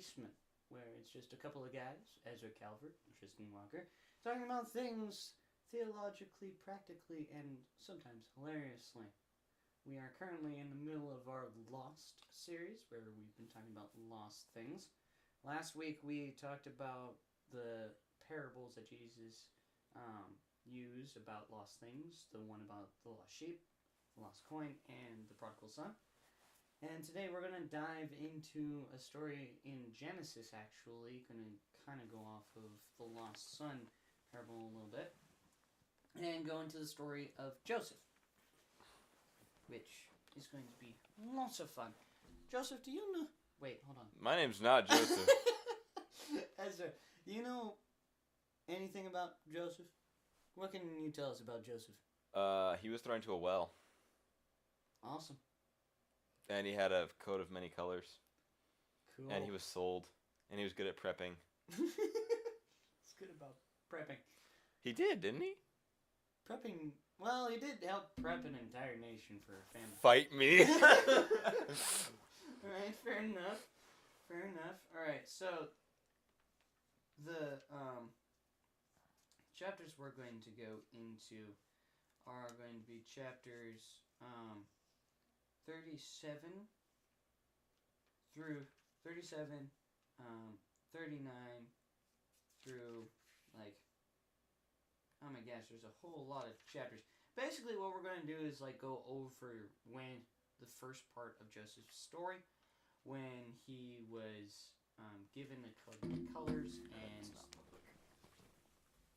Replacement, where it's just a couple of guys, Ezra Calvert, Tristan Walker, talking about things theologically, practically, and sometimes hilariously. We are currently in the middle of our Lost series, where we've been talking about lost things. Last week we talked about the parables that Jesus used about lost things, the one about the lost sheep, the lost coin, and the prodigal son. And today we're going to dive into a story in Genesis, actually. Going to kind of go off of the lost son parable a little bit. And go into the story of Joseph, which is going to be lots of fun. Joseph, do you know... Wait, hold on. My name's not Joseph. Ezra, do you know anything about Joseph? What can you tell us about Joseph? He was thrown into a well. Awesome. And he had a coat of many colors. Cool. And he was sold. And he was good at prepping. It's good about prepping. He did, didn't he? Prepping... Well, he did help prep an entire nation for a famine. Fight me! Alright, fair enough. Fair enough. Alright, so... The, chapters we're going to go into are going to be chapters, 37 through 37, 39 through, like, oh my gosh, there's a whole lot of chapters. Basically, what we're going to do is, like, go over when the first part of Joseph's story, when he was given the code of colors and... It's not public.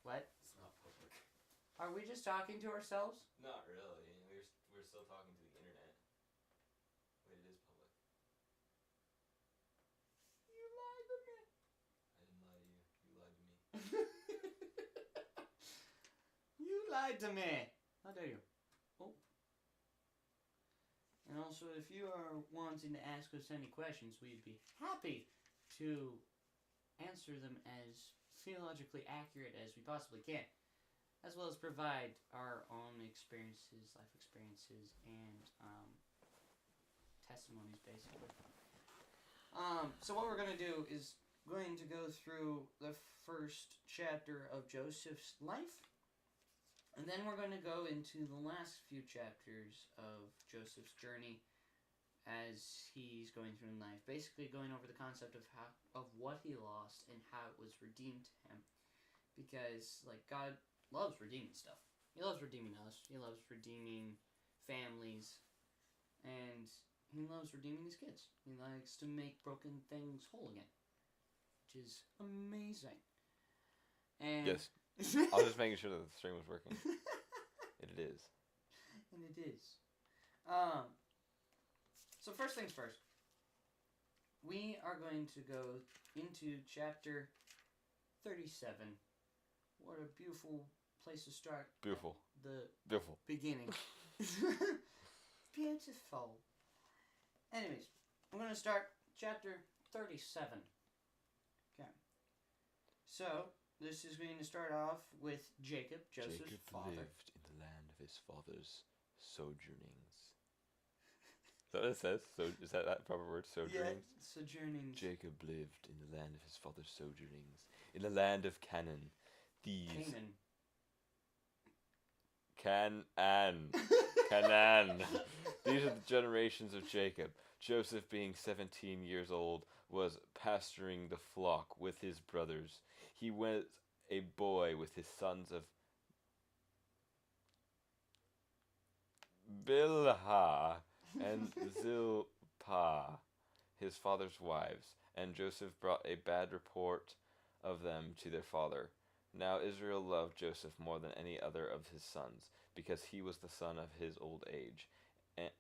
What? It's not public. Are we just talking to ourselves? Not really. We're still talking to the internet. Wait, it is public. You lied to me. I didn't lie to you. You lied to me. You lied to me. How dare you? Oh. And also, if you are wanting to ask us any questions, we'd be happy to answer them as theologically accurate as we possibly can, as well as provide our own experiences, life experiences, and testimonies, basically. So what we're going to do is going to go through the first chapter of Joseph's life, and then we're going to go into the last few chapters of Joseph's journey as he's going through in life, basically going over the concept of what he lost and how it was redeemed to him, because like God loves redeeming stuff. He loves redeeming us. He loves redeeming families, and he loves redeeming his kids. He likes to make broken things whole again, which is amazing. And Yes. I was just making sure that the stream was working. It is. And it is. So first things first. We are going to go into chapter 37. What a beautiful place to start. Beautiful. The Beautiful. beginning. Beautiful. Anyways, I'm going to start chapter 37. Okay. So, this is going to start off with Jacob, Joseph's Jacob father. lived in the land of his father's sojournings. Is that what it says? So, is that proper word? Sojournings? Yeah, sojournings. Jacob lived in the land of his father's sojournings, in the land of Canaan. These... Canaan. These are the generations of Jacob. Joseph, being 17 years old, was pasturing the flock with his brothers. He was a boy with his sons of Bilhah and Zilpah, his father's wives, and Joseph brought a bad report of them to their father. Now Israel loved Joseph more than any other of his sons, because he was the son of his old age, and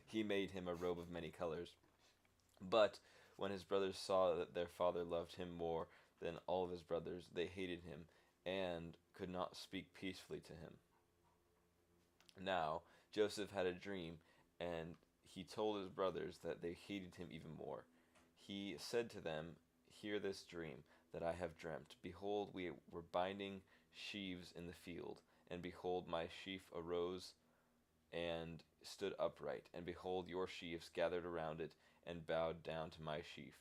he made him a robe of many colors. But when his brothers saw that their father loved him more than all of his brothers, they hated him, and could not speak peacefully to him. Now Joseph had a dream, and he told his brothers that they hated him even more. He said to them, "Hear this dream that I have dreamt. Behold, we were binding sheaves in the field, and behold, my sheaf arose and stood upright, and behold, your sheaves gathered around it, and bowed down to my sheaf.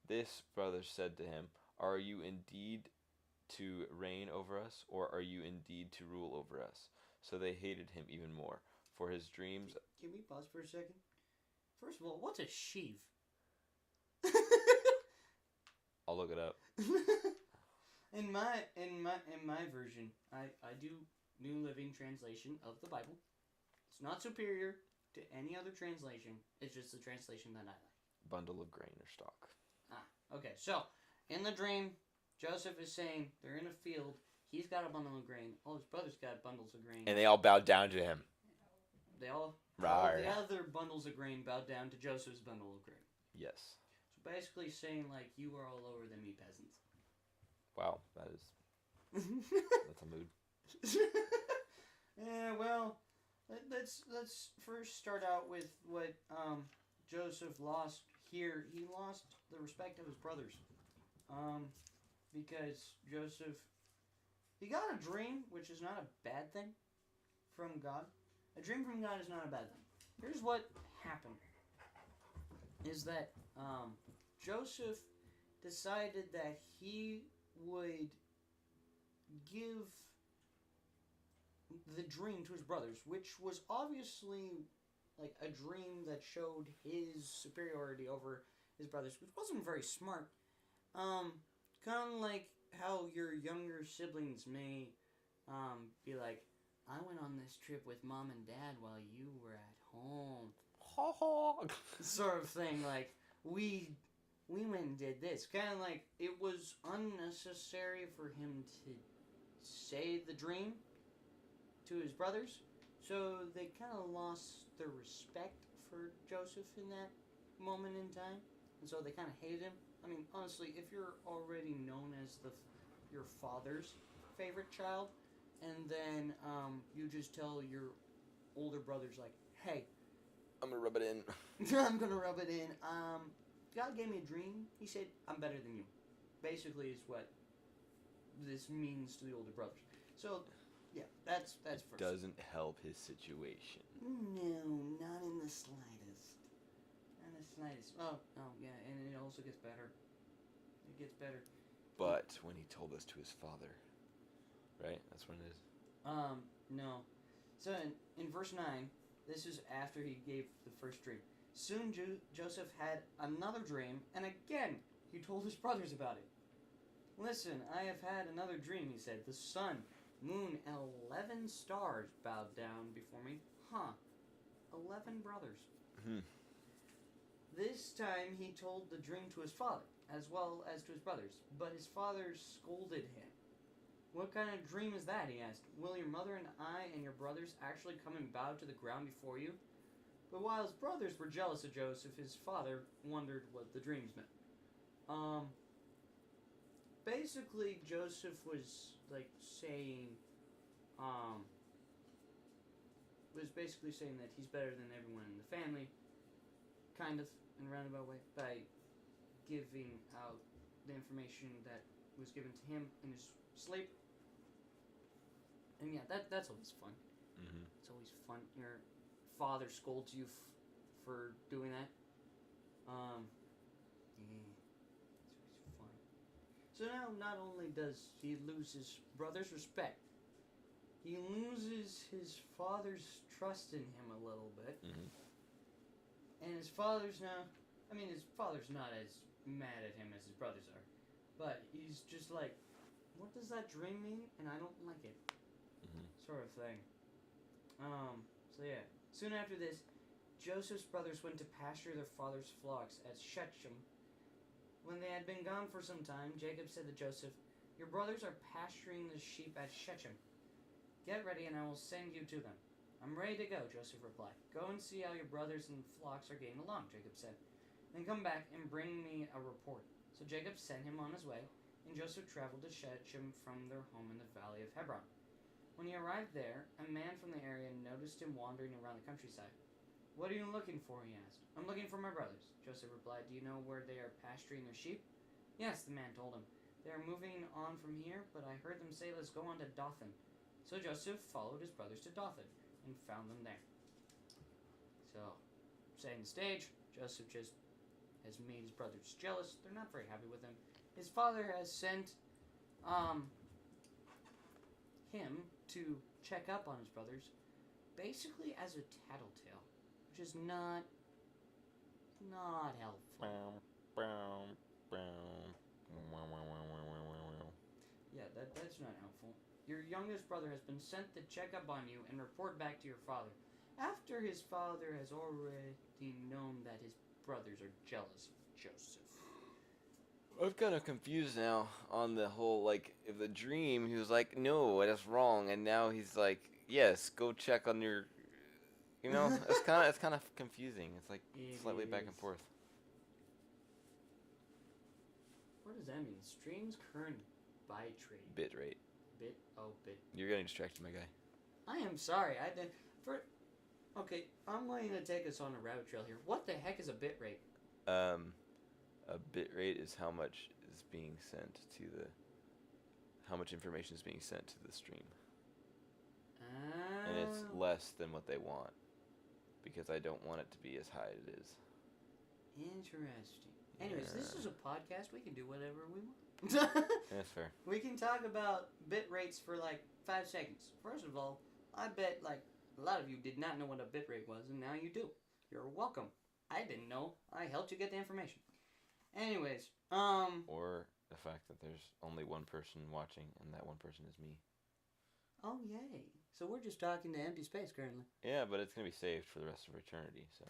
This brother said to him, Are you indeed to reign over us, or are you indeed to rule over us? So they hated him even more, for his dreams. Can we pause for a second? First of all, what's a sheaf? I'll look it up. in my version, I do New Living Translation of the Bible. It's not superior to any other translation. It's just the translation that I like. Bundle of grain or stock. Okay. So in the dream, Joseph is saying they're in a field. He's got a bundle of grain. All his brothers got bundles of grain. And they all bowed down to him. All Rawr. the other bundles of grain bowed down to Joseph's bundle of grain. Yes. So basically saying, like, you are all lower than me, peasants. Wow, that's a mood. Yeah, well, let's first start out with what Joseph lost here. He lost the respect of his brothers. Because Joseph, he got a dream, which is not a bad thing, from God. A dream from God is not a bad thing. Here's what happened. Is that Joseph decided that he would give the dream to his brothers, which was obviously like a dream that showed his superiority over his brothers, which wasn't very smart. Kind of like how your younger siblings may be like, I went on this trip with mom and dad while you were at home. Sort of thing, like, we went and did this. Kind of like, it was unnecessary for him to say the dream to his brothers, so they kind of lost their respect for Joseph in that moment in time, and so they kind of hated him. I mean, honestly, if you're already known as your father's favorite child, and then you just tell your older brothers, like, hey, I'm gonna rub it in. I'm gonna rub it in. God gave me a dream. He said, I'm better than you. Basically is what this means to the older brothers. So, yeah, that's first. Doesn't help his situation. No, not in the slightest. Not in the slightest. Oh, yeah, and it also gets better. It gets better. But when he told us to his father, right? That's when it is. No. So in verse 9, this is after he gave the first dream. Soon Joseph had another dream, and again he told his brothers about it. Listen, I have had another dream, he said. The sun, moon, and 11 stars bowed down before me. 11 brothers. Hmm. This time he told the dream to his father, as well as to his brothers, but his father scolded him. What kind of dream is that, he asked. Will your mother and I and your brothers actually come and bow to the ground before you? But while his brothers were jealous of Joseph, his father wondered what the dreams meant. Basically, Joseph was, like, saying, that he's better than everyone in the family, kind of, in a roundabout way, by giving out the information that was given to him in his sleep. And yeah, that's always fun. Mm-hmm. It's always fun. Your father scolds you for doing that. Yeah, it's always fun. So now, not only does he lose his brother's respect, he loses his father's trust in him a little bit. Mm-hmm. And his father's now, his father's not as mad at him as his brothers are. But he's just like, what does that dream mean? And I don't like it. Mm-hmm. Sort of thing. So yeah. Soon after this, Joseph's brothers went to pasture their father's flocks at Shechem. When they had been gone for some time, Jacob said to Joseph, Your brothers are pasturing the sheep at Shechem. Get ready and I will send you to them. I'm ready to go, Joseph replied. Go and see how your brothers and flocks are getting along, Jacob said. Then come back and bring me a report. So Jacob sent him on his way, and Joseph traveled to Shechem from their home in the valley of Hebron. When he arrived there, a man from the area noticed him wandering around the countryside. What are you looking for, he asked. I'm looking for my brothers, Joseph replied. Do you know where they are pasturing their sheep? Yes, the man told him. They are moving on from here, but I heard them say, let's go on to Dothan. So Joseph followed his brothers to Dothan and found them there. So, setting the stage, Joseph just has made his brothers jealous. They're not very happy with him. His father has sent him to check up on his brothers, basically as a tattletale, which is not helpful. Yeah, that's not helpful. Your youngest brother has been sent to check up on you and report back to your father, after his father has already known that his brothers are jealous of Joseph. I'm kind of confused now on the whole, like, if the dream, he was like, no, that's wrong, and now he's like, yes, go check on your, you know, it's kind of confusing. It's like slightly back and forth. What does that mean? Stream's current byte rate. Bit rate. Bit? Oh, bit. You're getting distracted, my guy. I am sorry. Okay, I'm going to take us on a rabbit trail here. What the heck is a bit rate? A bit rate is how much is being sent to the, how much information is being sent to the stream. And it's less than what they want, because I don't want it to be as high as it is. Interesting. Anyways, this is a podcast. We can do whatever we want. That's fair. We can talk about bit rates for like 5 seconds. First of all, I bet like a lot of you did not know what a bit rate was, and now you do. You're welcome. I didn't know. I helped you get the information. Anyways, Or the fact that there's only one person watching, and that one person is me. Oh, yay. So we're just talking to empty space currently. Yeah, but it's going to be saved for the rest of eternity, so.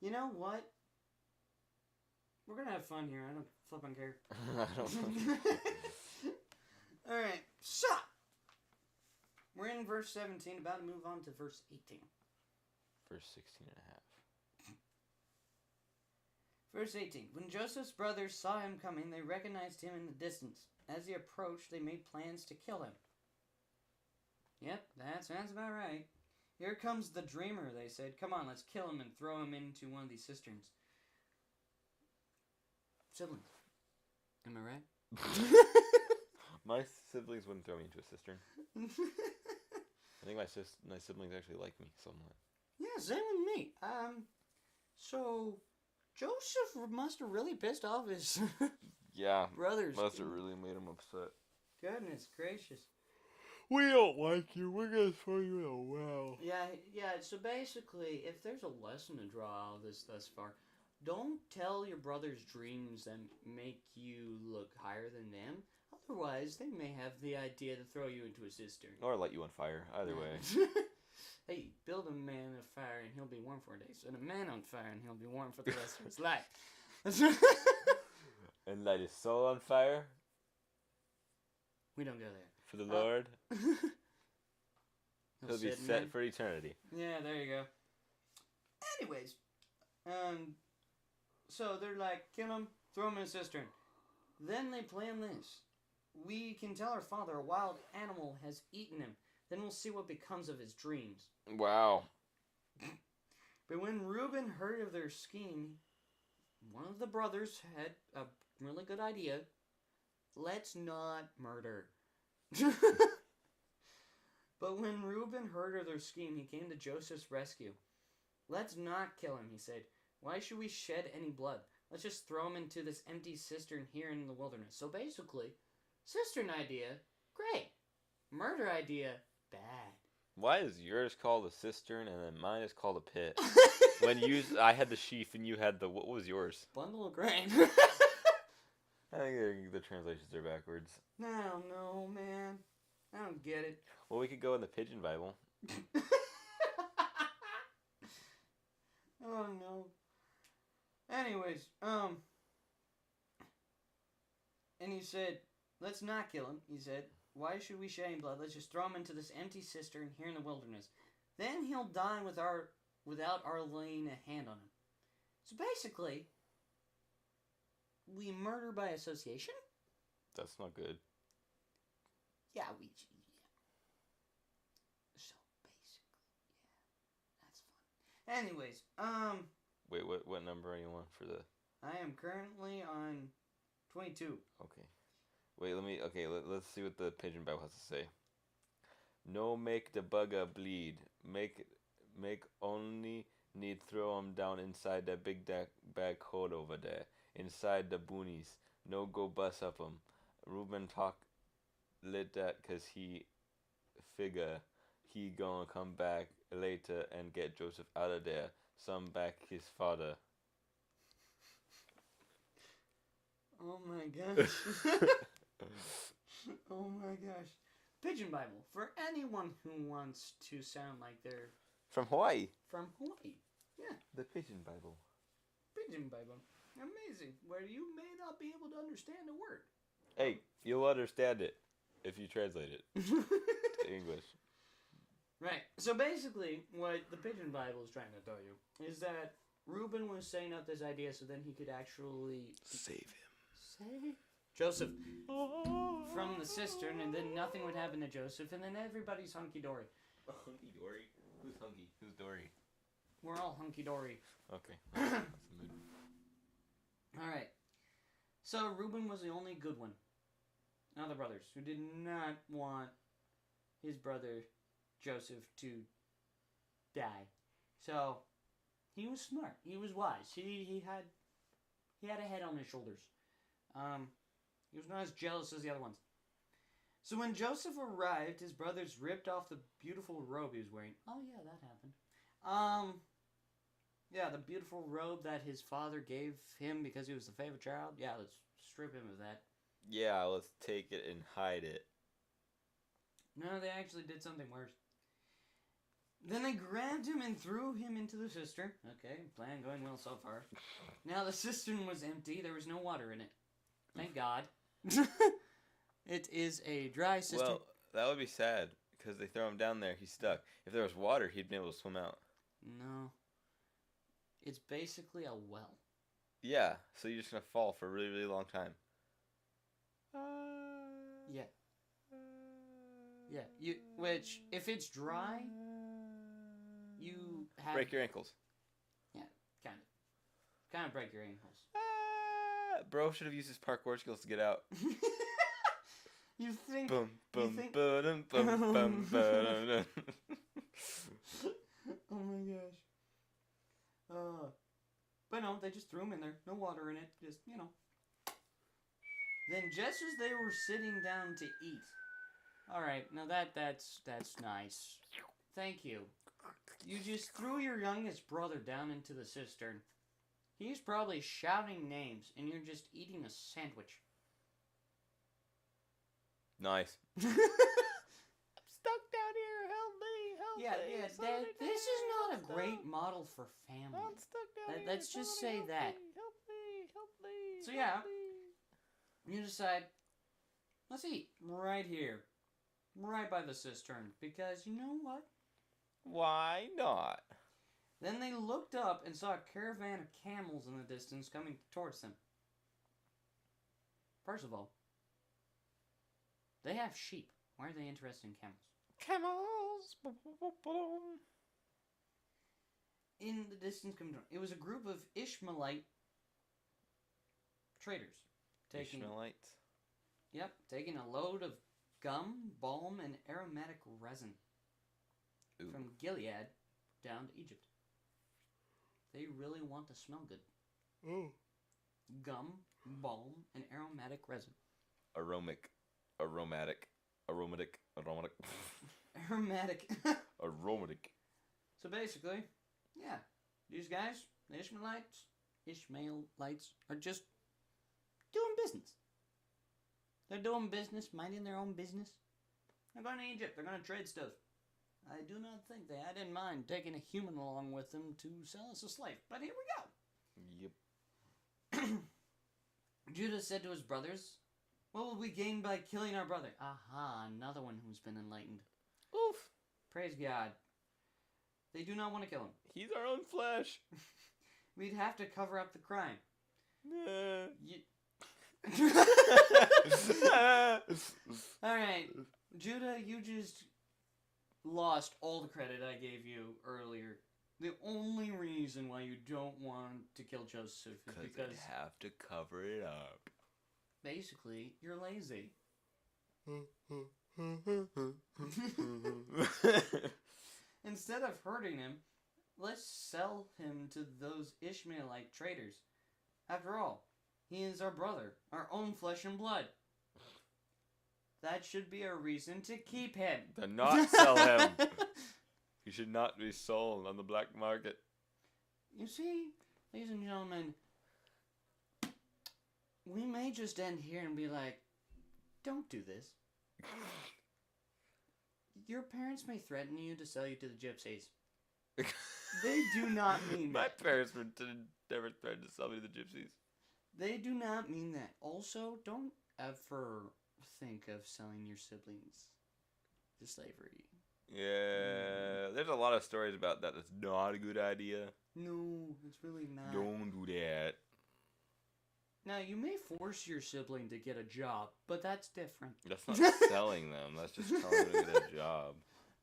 You know what? We're going to have fun here. I don't flipping care. I don't know. Alright, so. We're in verse 17, about to move on to verse 18. Verse 16 and a half. Verse 18. When Joseph's brothers saw him coming, they recognized him in the distance. As he approached, they made plans to kill him. Yep, that sounds about right. Here comes the dreamer, they said. Come on, let's kill him and throw him into one of these cisterns. Siblings. Am I right? My siblings wouldn't throw me into a cistern. I think my siblings actually like me somewhat. Yeah, same with me. So Joseph must have really pissed off his brothers. Must have really made him upset. Goodness gracious. We don't like you. We're gonna throw you in a well. Yeah. So basically, if there's a lesson to draw out of this thus far, don't tell your brothers dreams that make you look higher than them. Otherwise, they may have the idea to throw you into a cistern. Or light you on fire. Either way. Hey, build a man on fire and he'll be warm for days, and a man on fire and he'll be warm for the rest of his life. And light his soul on fire. We don't go there. For the Lord. He'll be set man. for eternity. Yeah, there you go. Anyways, so they're like, kill him, throw him in a cistern. Then they plan this. We can tell our father a wild animal has eaten him. Then we'll see what becomes of his dreams. Wow. But when Reuben heard of their scheme, one of the brothers had a really good idea. Let's not murder. But when Reuben heard of their scheme, he came to Joseph's rescue. Let's not kill him, he said. Why should we shed any blood? Let's just throw him into this empty cistern here in the wilderness. So basically, cistern idea, great. Murder idea, bad. Why is yours called a cistern and then mine is called a pit? When I had the sheaf and you had what was yours? Bundle of grain. I think the translations are backwards. I don't know, man. I don't get it. Well, we could go in the Pigeon Bible. Oh, no. Anyways, and he said, let's not kill him, he said. Why should we shed any blood? Let's just throw him into this empty cistern here in the wilderness. Then he'll die without our laying a hand on him. So basically, we murder by association? That's not good. Yeah. So basically, yeah. That's fun. Anyways, Wait, what number are you on for the... I am currently on 22. Okay. Wait, let's see what the Pigeon Bible has to say. No make the bugger bleed. Make only need throw him down inside that big bag hole over there. inside the boonies. No go bus up 'em. Reuben talk lit that 'cause he figure he gonna come back later and get Joseph out of there. Some back his father. Oh my gosh. Oh my gosh. Pigeon Bible. For anyone who wants to sound like they're From Hawaii. from Hawaii. Yeah. The Pigeon Bible. Pigeon Bible. Amazing. Where you may not be able to understand a word. Hey, you'll understand it if you translate it to English. Right. So basically, what the Pigeon Bible is trying to tell you is that Reuben was setting up this idea so then he could actually Save him. save Joseph from the cistern, and then nothing would happen to Joseph, and then everybody's hunky dory. Hunky Dory? Who's Hunky? Who's Dory? We're all hunky dory. Okay. That's the mood. All right. So Reuben was the only good one. Now the brothers who did not want his brother Joseph to die. So he was smart. He was wise. He had a head on his shoulders. He was not as jealous as the other ones. So when Joseph arrived, his brothers ripped off the beautiful robe he was wearing. Oh yeah, that happened. Yeah, the beautiful robe that his father gave him because he was the favorite child. Yeah, let's strip him of that. Yeah, let's take it and hide it. No, they actually did something worse. Then they grabbed him and threw him into the cistern. Okay, plan going well so far. Now the cistern was empty. There was no water in it. Thank God. It is a dry cistern. Well, that would be sad because they throw him down there. He's stuck. If there was water, he'd be able to swim out. No. It's basically a well. Yeah, so you're just going to fall for a really, really long time. Yeah. Yeah. Which, if it's dry, you have... Break your ankles. Yeah, kind of. Kind of break your ankles. Bro should have used his parkour skills to get out. You think... Boom, boom, think- boom, boom, boom, boom. Oh my gosh. But no, they just threw him in there. No water in it. Just, you know. Then just as they were sitting down to eat. Alright, now that's nice. Thank you. You just threw your youngest brother down into the cistern. He's probably shouting names, and you're just eating a sandwich. Nice. Yeah, Stuck down here. Help me. yeah, Dad, this is not a great model for family. Let's just say that. Help me. So yeah, you decide, let's eat right here, right by the cistern, because you know what? Why not? Then they looked up and saw a caravan of camels in the distance coming towards them. First of all, they have sheep. Why are they interested in camels? Camels. In the distance coming towards, it was a group of Ishmaelite traders. Ishmaelites. Yep, taking a load of gum, balm, and aromatic resin Ooh. from Gilead down to Egypt. They really want to smell good. Ooh. Gum, balm, and aromatic resin. Aromatic. Aromatic. Aromatic. So basically, yeah, these guys, the Ishmaelites, are just doing business. They're doing business, minding their own business. They're going to Egypt. They're going to trade stuff. I do not think they had in mind taking a human along with them to sell us a slave. But here we go. Yep. Judah said to his brothers, "What will we gain by killing our brother?" Aha, another one who's been enlightened. Oof. Praise God. They do not want to kill him. He's our own flesh. We'd have to cover up the crime. Alright, Judah, you just lost all the credit I gave you earlier. The only reason why you don't want to kill Joseph is because they have to cover it up. basically you're lazy. Instead of hurting him, let's sell him to those Ishmaelite traders. After all, He is our brother, our own flesh and blood. That should be a reason to keep him. Do not sell him. He should not be sold on the black market. You see, ladies and gentlemen, we may just end here and be like, don't do this. Your parents may threaten you to sell you to the gypsies. They do not mean My that. parents never threatened to sell me to the gypsies. They do not mean that. Also, don't ever think of selling your siblings to slavery. Yeah, there's a lot of stories about that. That's not a good idea. No, it's really not. Don't do that. Now, you may force your sibling to get a job, but that's different. That's not selling them. That's just telling them to get a job.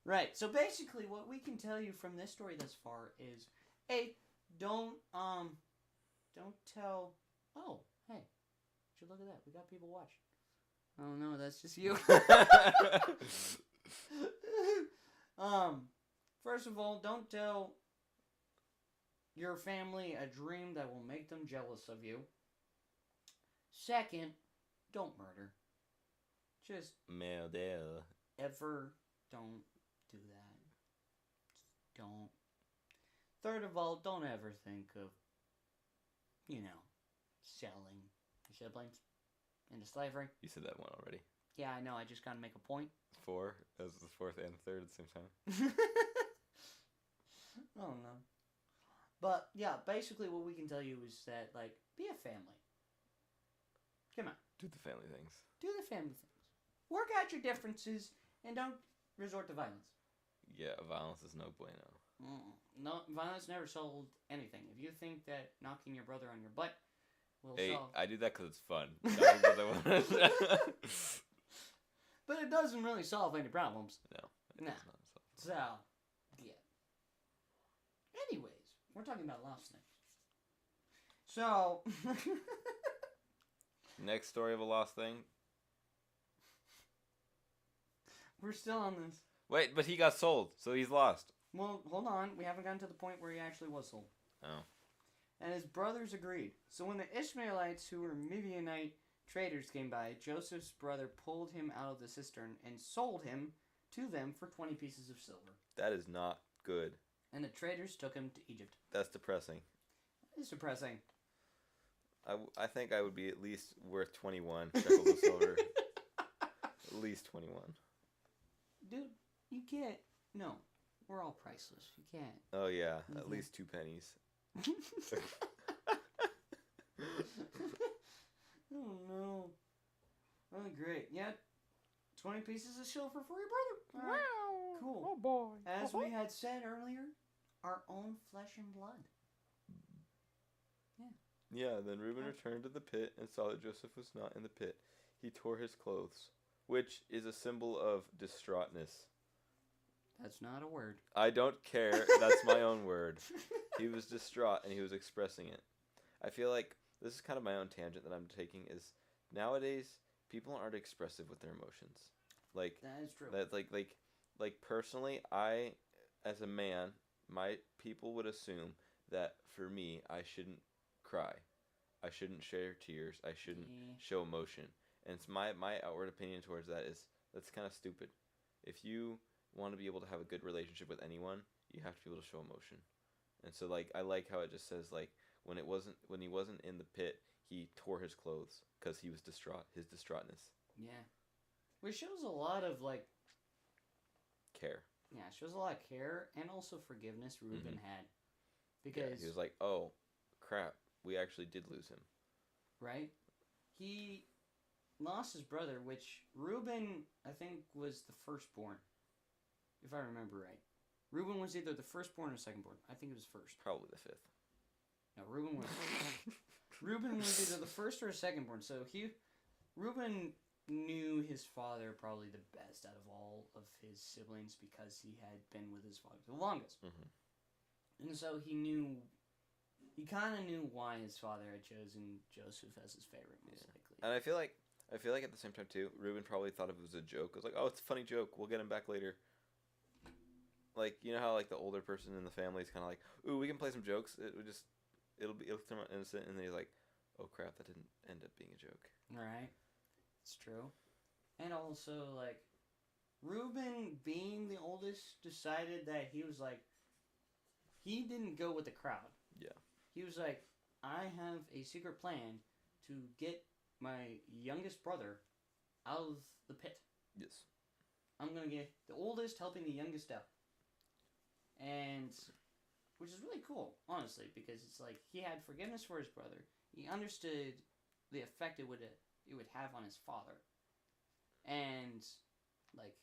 Right. So basically, what we can tell you from this story thus far is, A, don't tell. Oh, hey, would you look at that? We got people watching. Oh no, that's just you. First of all, don't tell your family a dream that will make them jealous of you. Second, don't murder. Just Murder. ever don't do that. Just don't. Third of all, don't ever think of, selling your siblings into slavery. You said that one already. Yeah, I know. I just gotta make a point. 4 as the fourth and third at the same time. Oh no. But yeah, basically what we can tell you is that be a family. Come on, Do the family things. do the family things. Work out your differences and don't resort to violence. Yeah, violence is no bueno. No, violence never solved anything. If you think that knocking your brother on your butt will Hey, solve, I do that because it's fun. but it doesn't really solve any problems. No. Nah. It's not So, yeah. Anyways, we're talking about lost things. So, Next story of a lost thing. we're still on this. Wait, but he got sold, so he's lost. Well, hold on. We haven't gotten to the point where he actually was sold. Oh. And his brothers agreed. So when the Ishmaelites, who were Midianite traders, came by, Joseph's brother pulled him out of the cistern and sold him to them for 20 pieces of silver. That is not good. And the traders took him to Egypt. That's depressing. It's depressing. I think I would be at least worth 21 shekels of silver. At least 21. Dude, you can't. No, we're all priceless. You can't. Oh yeah, at Mhm. least 2 pennies. Oh no. Oh great. Yeah. 20 pieces of silver for your brother. All right. Cool. Oh boy. As we had said earlier, our own flesh and blood. Yeah, then Reuben returned to the pit and saw that Joseph was not in the pit. He tore his clothes, which is a symbol of distraughtness. That's not a word. I don't care. That's my own word. He was distraught and he was expressing it. I feel like this is kind of my own tangent that I'm taking is nowadays people aren't expressive with their emotions. Like That is true. that like personally, I as a man, my people would assume that for me I shouldn't cry. I shouldn't share tears. I shouldn't Yeah. show emotion. And it's my outward opinion towards that is that's kind of stupid. If you want to be able to have a good relationship with anyone, you have to be able to show emotion. And so I like how it just says when he wasn't in the pit, he tore his clothes because he was distraught. His distraughtness. Yeah. Which shows a lot of Care. yeah, it shows a lot of care and also forgiveness Reuben had. Because Yeah, he was like, oh, crap, we actually did lose him. right? He lost his brother, which Reuben, I think, was the firstborn, if I remember right. Reuben was either the firstborn or secondborn. I think it was first. Probably the 5th. No, Reuben was. Reuben was either the first or secondborn. So Reuben knew his father probably the best out of all of his siblings because he had been with his father the longest. Mm-hmm. And so he kind of knew why his father had chosen Joseph as his favorite, most likely. And I feel like at the same time too, Reuben probably thought it was a joke. It was like, oh, it's a funny joke. We'll get him back later. Like, you know how the older person in the family is kind of like, ooh, we can play some jokes. It'll come out innocent, and then he's like, Oh crap! That didn't end up being a joke. Right? It's true. And also, like, Reuben, being the oldest, decided that he was like, he didn't go with the crowd. Yeah. He was like, I have a secret plan to get my youngest brother out of the pit. Yes. I'm going to get the oldest helping the youngest out. And, which is really cool, honestly, because it's like, he had forgiveness for his brother. He understood the effect it would have on his father. And, like,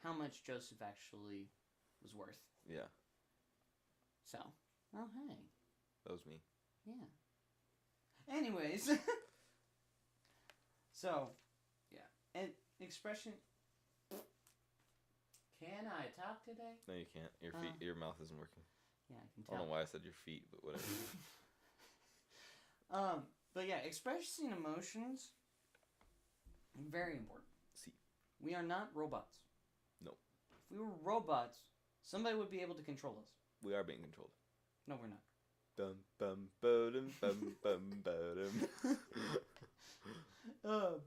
how much Joseph actually was worth. Yeah. So, oh, hey. That was me. Yeah. Anyways. So, yeah. And expression... Can I talk today? No, you can't. Your mouth isn't working. Yeah, I can I tell. don't know why I said your feet, but whatever. But yeah, expressing emotions, very important. See. We are not robots. No. If we were robots, somebody would be able to control us. We are being controlled. No, we're not. Bum bum bodum bum bum bodum.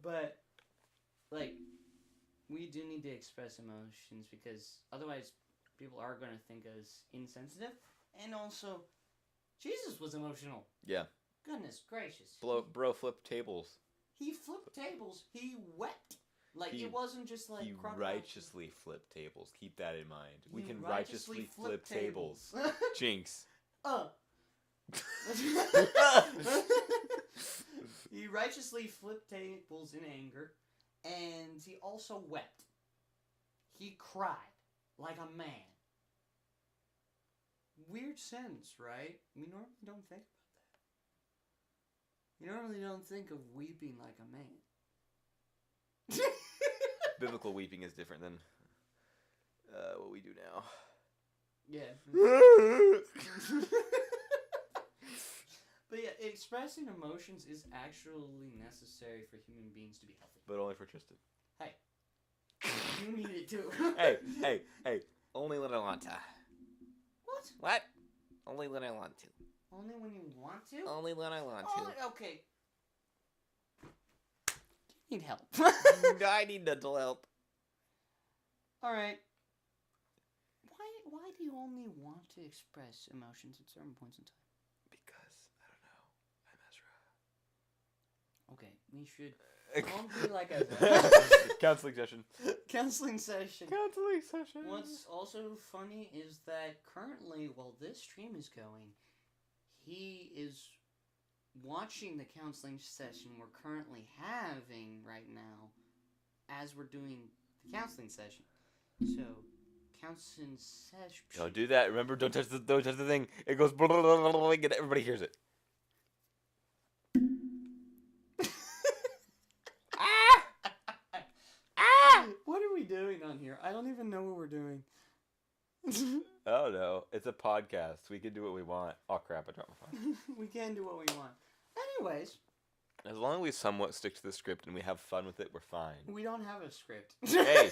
But like, we do need to express emotions because otherwise, people are going to think us insensitive. And also, Jesus was emotional. Yeah. Goodness gracious. Bro flipped tables. He flipped tables. He wept. Like, it wasn't just like... He righteously flipped tables. Keep that in mind. We He can righteously flip tables. Jinx. He righteously flipped tables in anger, and he also wept. He cried like a man. Weird sense, right? We normally don't think about that. You normally don't think of weeping like a man. Biblical weeping is different than what we do now. Yeah. But yeah, expressing emotions is actually necessary for human beings to be healthy. But only for Tristan. Hey. You need it too. Hey. Only when I want to. What? What? Only when I want to. Only when you want to? Only when I want to. Okay. You need help. I need mental help. Alright. Why do you only want to express emotions at certain points in time? Because, I don't know, I'm Ezra. Okay, we should all be like Ezra. Counseling session. Counseling session. Counseling session. What's also funny is that currently, while this stream is going, he is watching the counseling session we're currently having right now as we're doing the counseling session. So, counseling session... Don't do that. Remember, don't touch the thing. It goes blah, blah, blah, blah, blah, and everybody hears it. What are we doing on here? I don't even know what we're doing. Oh no, it's a podcast. We can do what we want. Oh crap, I dropped my phone. We can do what we want. Anyways. As long as we somewhat stick to the script and we have fun with it, we're fine. We don't have a script. Hey,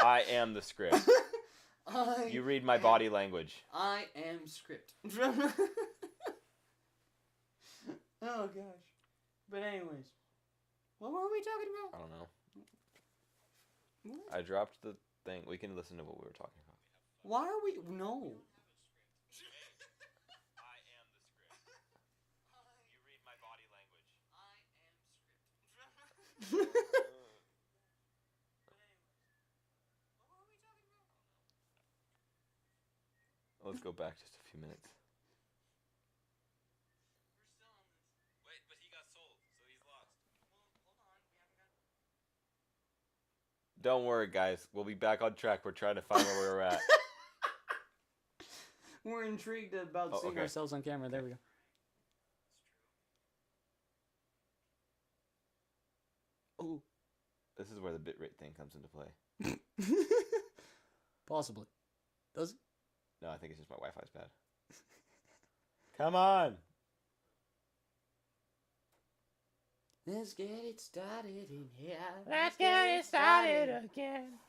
I am the script. You read my body language. I am script. Oh gosh. But anyways. What were we talking about? I don't know. What? I dropped the thing. We can listen to what we were talking about. Why are we... No. I am the script. You read my body language. I am script. Let's go back just a few minutes. We're still on this. Wait, but he got sold, so he's lost. Well, hold on. We haven't got... Don't worry, guys. We'll be back on track. We're trying to find where we were at. We're intrigued about seeing ourselves on camera. There we go. Oh. This is where the bitrate thing comes into play. Possibly. Does it? No, I think it's just my Wi-Fi's bad. Come on! Let's get it started in here. Let's get it started again.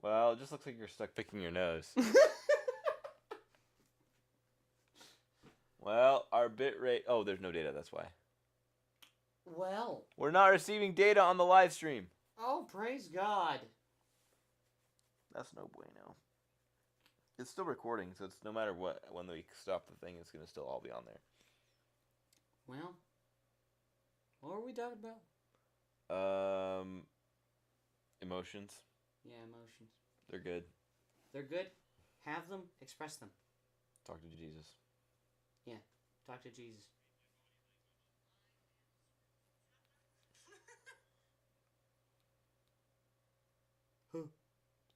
Well, it just looks like you're stuck picking your nose. Well, our bit rate. Oh, there's no data. That's why. Well. We're not receiving data on the live stream. Oh, praise God. That's no bueno. It's still recording, so it's no matter what. When we stop the thing, it's gonna still all be on there. Well, what were we talking about? Emotions. Yeah, emotions. They're good. They're good. Have them. Express them. Talk to Jesus. Talk to Jesus.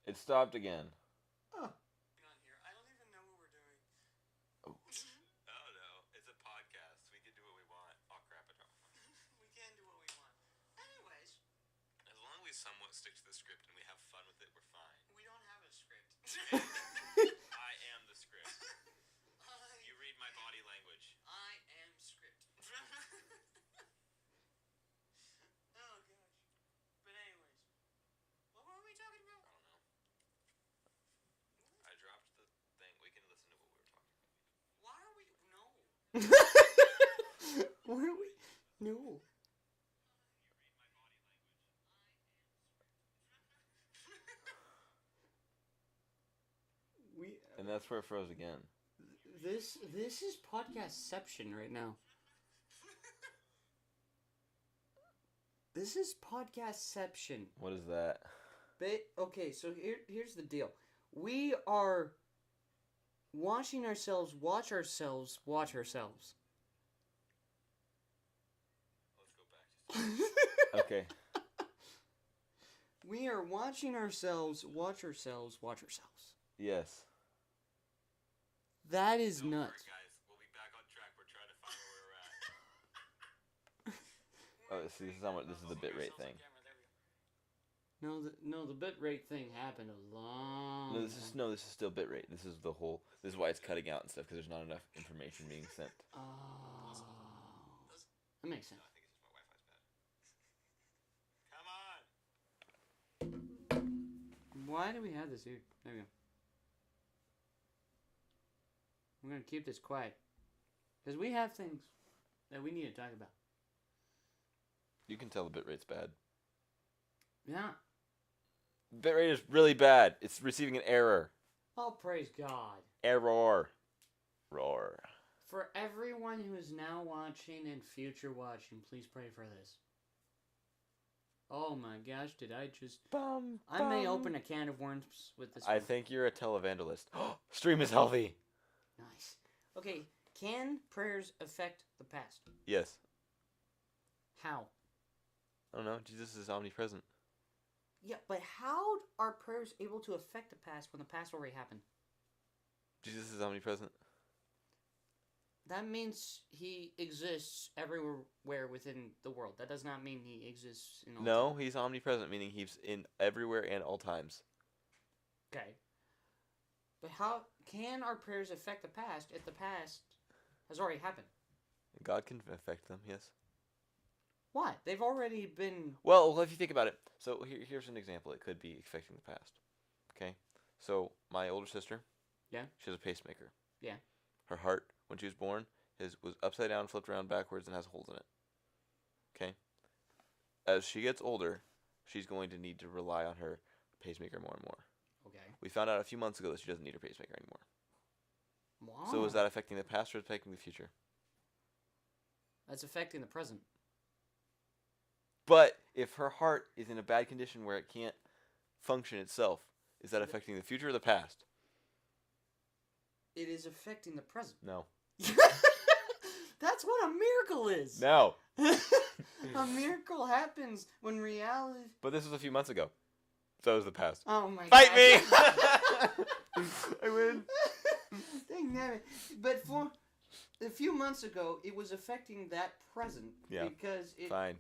It stopped again. Oh. On here. I don't even know what we're doing. Oh. Oh no, it's a podcast. We can do what we want. Oh crap, I dropped my phone. We can do what we want. Anyways, As long as we somewhat stick to the script and we have fun with it, we're fine. we don't have a script. I am the script. You read my body language. I am script. Oh gosh. But anyways, what were we talking I about? don't know. I dropped the thing. We can listen to what we were talking about. Why are we? No. Where are we? No. We. And that's where it froze again. This is podcastception right now. This is podcastception. What is that? Okay, so here's the deal. We are watching ourselves watch ourselves watch ourselves. Let's go back. Okay. We are watching ourselves watch ourselves watch ourselves. Yes. That is Don't worry, nuts. guys. We'll be back on track. We're trying to find where we're at. Oh, see, this is the bitrate thing. No, the bitrate thing happened a long. No, this is still bitrate. This is the whole. This is why it's cutting out and stuff because there's not enough information being sent. Oh, that makes sense. I think it's just my Wi-Fi's bad. Come on. Why do we have this here? There we go. I'm gonna keep this quiet because we have things that we need to talk about. You can tell the bitrate's bad. Yeah. Bitrate is really bad. It's receiving an error. Oh, praise God. Error. Roar. For everyone who is now watching and future watching, please pray for this. Oh my gosh, did I just... I may open a can of worms with this I one. think you're a televangelist. Stream is healthy. Nice. Okay, can prayers affect the past? Yes. How? I don't know. Jesus is omnipresent. Yeah, but how are prayers able to affect the past when the past already happened? Jesus is omnipresent. That means he exists everywhere within the world. That does not mean he exists in all No, time. he's omnipresent, meaning he's in everywhere and all times. Okay. But how can our prayers affect the past if the past has already happened? God can affect them, yes. Why? They've already been... Well, if you think about it, so here's an example. It could be affecting the past. Okay? So, my older sister, Yeah. she has a pacemaker. Yeah. Her heart, when she was born, was upside down, flipped around backwards, and has holes in it. Okay? As she gets older, she's going to need to rely on her pacemaker more and more. Okay. We found out a few months ago that she doesn't need her pacemaker anymore. Wow. So is that affecting the past or affecting the future? That's affecting the present. But if her heart is in a bad condition where it can't function itself, is that affecting the future or the past? It is affecting the present. No. That's what a miracle is. No. A miracle happens when reality... But this was a few months ago. So is the past. Oh my Fight God. me! I win. Dang it. But for a few months ago, it was affecting that present. Yeah. Because it... Fine.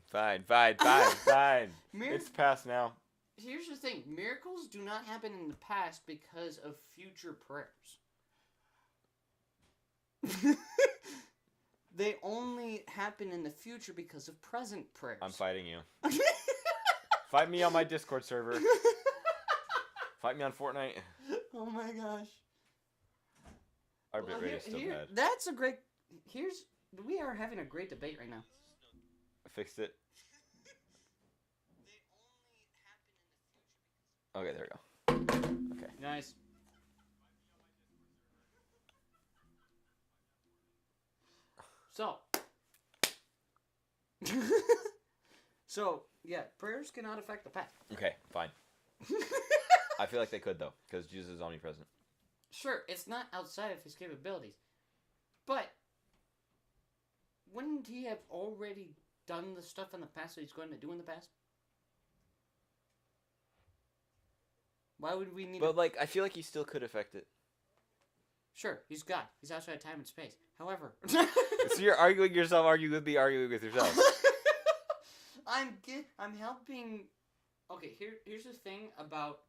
Mir- It's past now. Here's the thing. Miracles do not happen in the past because of future prayers. They only happen in the future because of present prayers. I'm fighting you. Fight me on my Discord server. Fight me on Fortnite. Oh my gosh. Our Well, bitrate is still bad. That's a great we are having a great debate right now. I fixed it. They only happen in the future. Okay, there we go. Okay. Nice. So. So, yeah, prayers cannot affect the past. Okay, fine. I feel like they could though, because Jesus is omnipresent. Sure, it's not outside of his capabilities. But wouldn't he have already done the stuff in the past that he's going to do in the past? Why would we need But like, I feel like he still could affect it. Sure, he's God. He's outside time and space. However, So you're arguing yourself, arguing with me, arguing with yourself. I'm helping. Okay, here's the thing about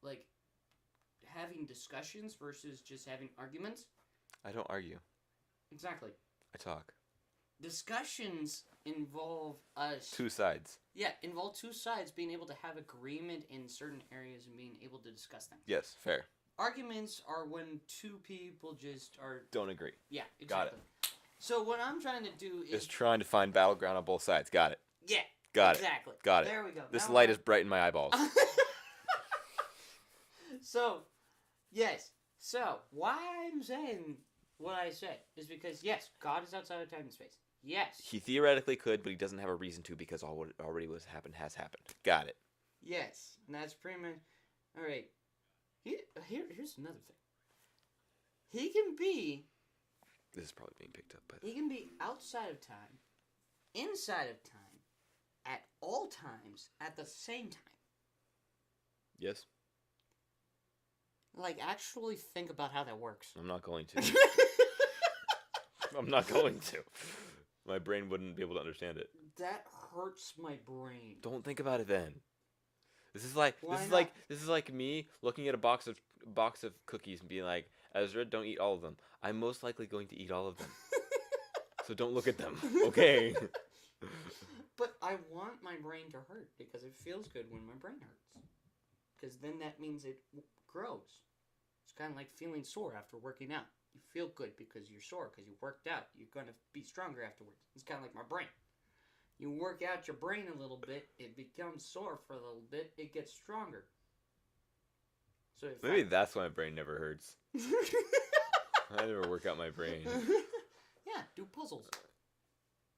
like having discussions versus just having arguments. I don't argue. Exactly. I talk. Discussions involve us. Two sides. Yeah, involve two sides being able to have agreement in certain areas and being able to discuss things. Yes, fair. Arguments are when two people just are. Don't agree. Yeah, exactly. Got it. So what I'm trying to do is. Is trying to find battleground on both sides. Got it. Yeah. Got exactly. it. Got it. There we go. This Now light I'm- is bright in my eyeballs. So, yes. So, why I'm saying what I say is because, yes, God is outside of time and space. Yes. He theoretically could, but he doesn't have a reason to because all what already was happened has happened. Got it. Yes. And that's pretty much. Alright. Here's another thing. He can be. This is probably being picked up, but He can be outside of time, inside of time, at all times, at the same time. yes, Like, actually think about how that works. I'm not going to. I'm not going to. My brain wouldn't be able to understand it. That hurts my brain. Don't think about it then. This is like Why this is like me looking at a box of cookies and being like, Ezra, don't eat all of them. I'm most likely going to eat all of them. So don't look at them. Okay. But I want my brain to hurt because it feels good when my brain hurts. Because then that means it grows. It's kind of like feeling sore after working out. You feel good because you're sore because you worked out. You're going to be stronger afterwards. It's kind of like my brain. You work out your brain a little bit, it becomes sore for a little bit, it gets stronger. So if Maybe that's why my brain never hurts. I never work out my brain. Yeah, do puzzles.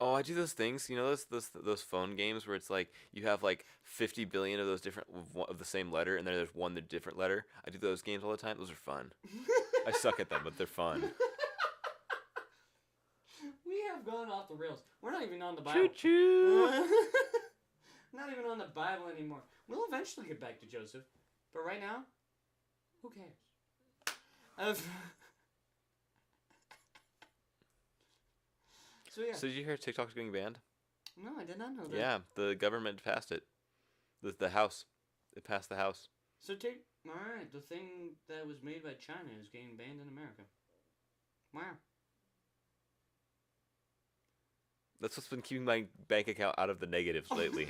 Oh, I do those things. You know those phone games where it's like you have like 50 billion of those different of the same letter, and then there's one the different letter. I do those games all the time. Those are fun. I suck at them, but they're fun. We have gone off the rails. We're not even on the Bible. Choo. Not even on the Bible anymore. We'll eventually get back to Joseph, but right now, who cares? So yeah. So did you hear TikTok's getting banned? No, I did not know that. Yeah, the government passed it. The House. It passed the House. So alright, the thing that was made by China is getting banned in America. Wow. That's what's been keeping my bank account out of the negatives lately.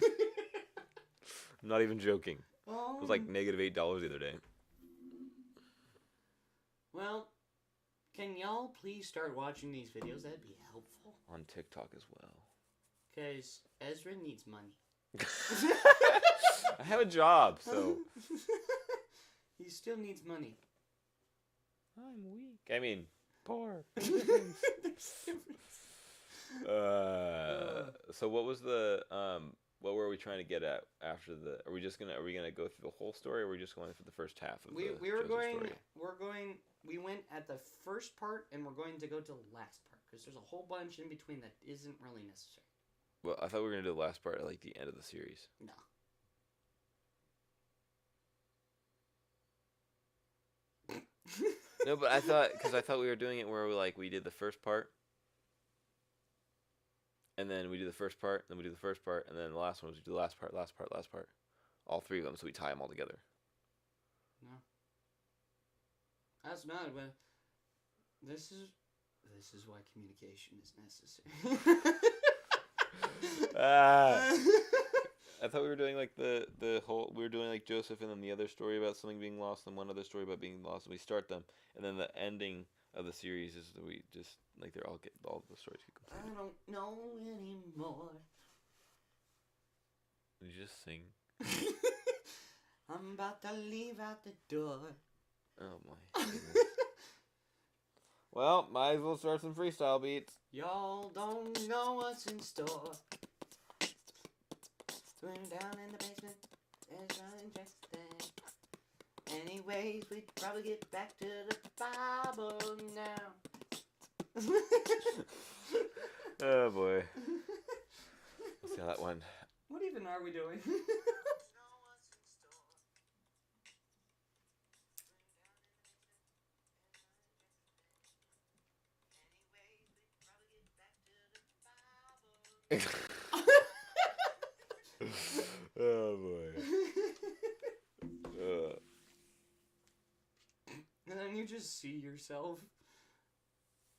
I'm not even joking. It was like negative $8 the other day. Well, can y'all please start watching these videos? That'd be helpful. On TikTok as well. Because Ezra needs money. I have a job, so He still needs money. I'm weak. I mean, poor. There's So what was the what were we trying to get at after the? Are we gonna go through the whole story, or are we just going for the first half of we the were Joseph going. story? We went at the first part, and we're going to go to the last part because there's a whole bunch in between that isn't really necessary. Well, I thought we were gonna do the last part at like the end of the series. No. No, but I thought we were doing it where we did the first part, and then we do the first part, then we do the first part, and then the last one was we do the last part, all three of them, so we tie them all together. No. That's not. But this is why communication is necessary. I thought we were doing like the whole. We were doing like Joseph, and then the other story about something being lost, and one other story about being lost. And we start them, and then the ending of the series is that we just like they're all the stories get I completed. don't know anymore. Did you just sing? I'm about to leave out the door. Oh my goodness. Well, might as well start some freestyle beats. Y'all don't know what's in store. Swim down in the basement. There's interesting. Anyways, we probably get back to the Bible now. Oh boy. Let's see how that went. What even are we doing? Oh boy. And then you just see yourself.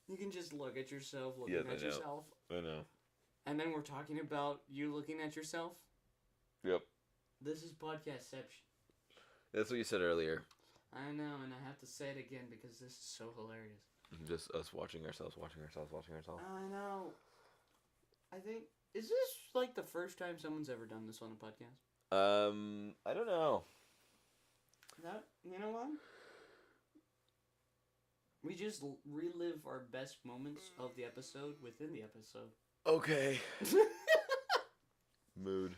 You can just look at yourself looking Yes, I at know. yourself. I know. And then we're talking about you looking at yourself. Yep. This is podcastception. That's what you said earlier. I know, and I have to say it again because this is so hilarious. Just us watching ourselves. I know. I think, is this like the first time someone's ever done this on a podcast? I don't know. That, you know what? We just relive our best moments of the episode within the episode. Okay. Mood.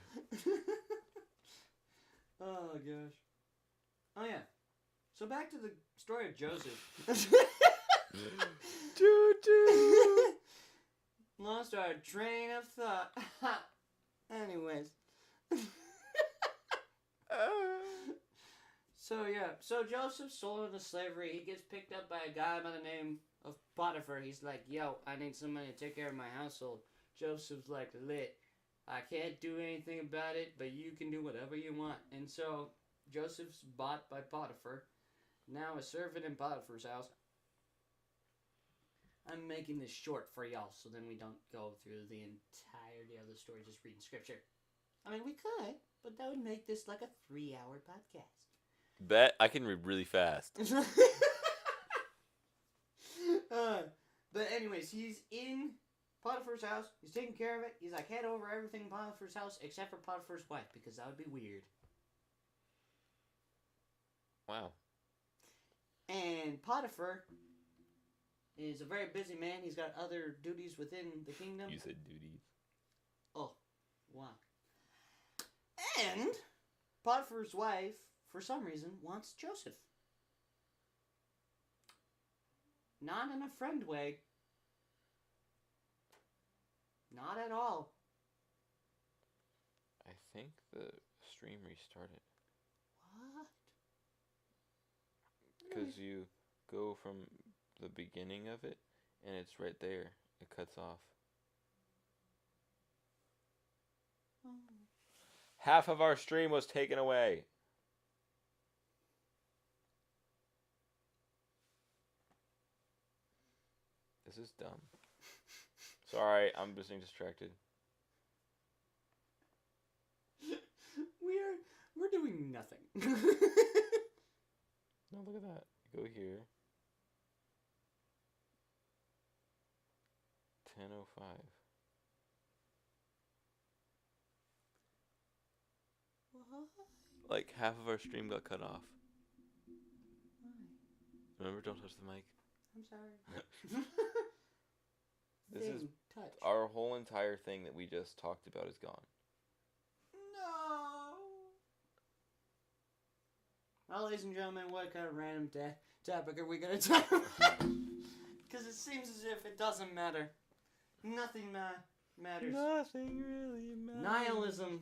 Oh gosh. Oh yeah. So back to the story of Joseph. Choo choo. Lost our train of thought. Anyways. So Joseph's sold into slavery. He gets picked up by a guy by the name of Potiphar. He's like, yo, I need somebody to take care of my household. Joseph's like, lit. I can't do anything about it, but you can do whatever you want. And so Joseph's bought by Potiphar. Now a servant in Potiphar's house. I'm making this short for y'all so then we don't go through the entirety of the story just reading scripture. I mean, we could, but that would make this like a 3-hour podcast. Bet I can read really fast. But anyways, he's in Potiphar's house. He's taking care of it. He's like head over everything in Potiphar's house except for Potiphar's wife because that would be weird. Wow. And Potiphar is a very busy man. He's got other duties within the kingdom. You said duties. Oh, wow. And Potiphar's wife, for some reason, wants Joseph. Not in a friend way. Not at all. I think the stream restarted. What? Because you go from the beginning of it, and it's right there. It cuts off. Oh. Half of our stream was taken away. This is dumb. Sorry, I'm just being distracted. We're doing nothing. No, look at that. Go here. 10:05. What? Like half of our stream got cut off. Why? Remember, don't touch the mic. I'm sorry. This is touch. Our whole entire thing that we just talked about is gone. No. Well, ladies and gentlemen, what kind of random topic are we going to talk about? Because it seems as if it doesn't matter. Nothing matters. Nothing really matters. Nihilism.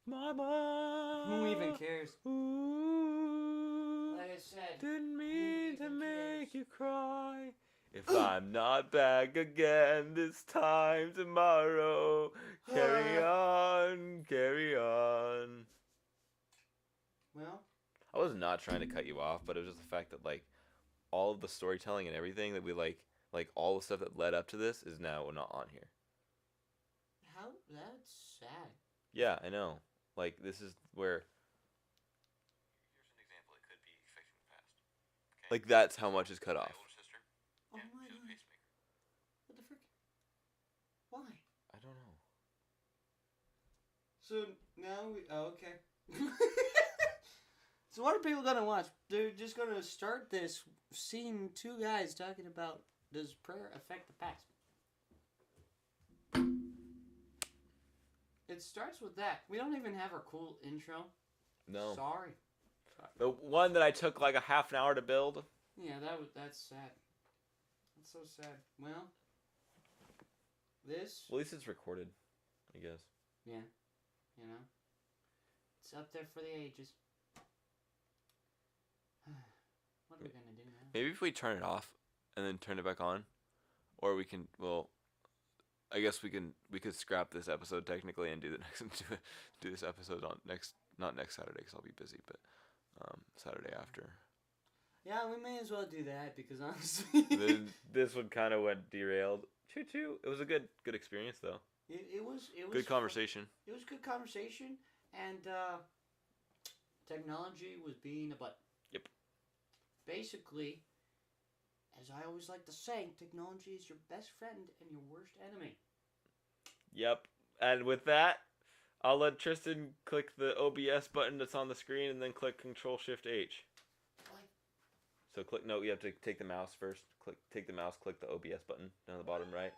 Mama. Who even cares? Ooh, Like I said, didn't who mean to even make cares? you cry. If I'm not back again this time tomorrow, carry on, carry on. Well, I was not trying to cut you off, but it was just the fact that like all of the storytelling and everything that we like all the stuff that led up to this is now not on here. how? That's sad. Yeah, I know. Like this is where. Here's an example. It could be affecting the past. Like that's how much is cut off. Oh my god. What the frick? Why? I don't know. So now we. Oh, okay. So what are people gonna watch? They're just gonna start this seeing two guys talking about does prayer affect the past? It starts with that. We don't even have our cool intro. No. Sorry. The one that I took like a half an hour to build. Yeah, that's sad. That's so sad. Well, this. Well, at least it's recorded, I guess. Yeah, you know, it's up there for the ages. What are we gonna do now? Maybe if we turn it off and then turn it back on, or we can. Well, I guess we could scrap this episode technically and do the next do this episode on not next Saturday because I'll be busy, but Saturday after. Yeah, we may as well do that because honestly, This one kind of went derailed. Choo choo. It was a good experience though. it was Good conversation. It was good conversation, and technology was being a butt. Yep. Basically, as I always like to say, technology is your best friend and your worst enemy. Yep. And with that, I'll let Tristan click the OBS button that's on the screen and then click Control-Shift-H. Why? So click, no, you have to take the mouse first. Take the mouse, click the OBS button down the bottom right.